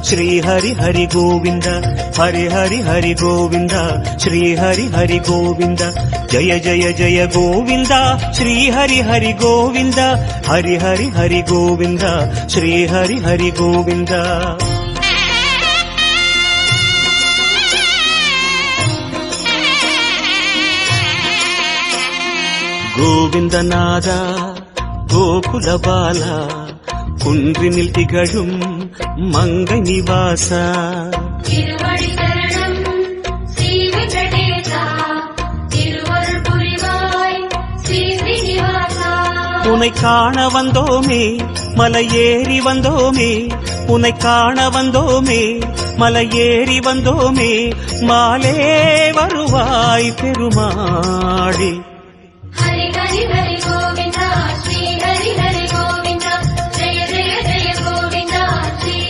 ஸ்ரீ ஹரி ஹரி கோவிந்த ஹரி ஹரி ஹரி கோவிந்த ஸ்ரீ ஹரி ஹரி கோவிந்த ஜய ஜய ஜய கோவிந்த ஸ்ரீ ஹரி ஹரி கோவிந்த ஹரி ஹரி ஹரி கோவிந்த ஸ்ரீ ஹரி ஹரி கோவிந்த கோவிந்தநாதா கோகுல பாலா குன்றினில் திகழும் மங்கை நிவாசா திருவடி சரணம் ஸ்ரீ வெங்கடேசா திருவருள் புரிவாய் ஸ்ரீ ஸ்ரீனிவாசா உன்னை காண வந்தோமே மலையேறி வந்தோமே உன்னை காண வந்தோமே மலையேறி வந்தோமே மாலே வருவாய் பெருமாளே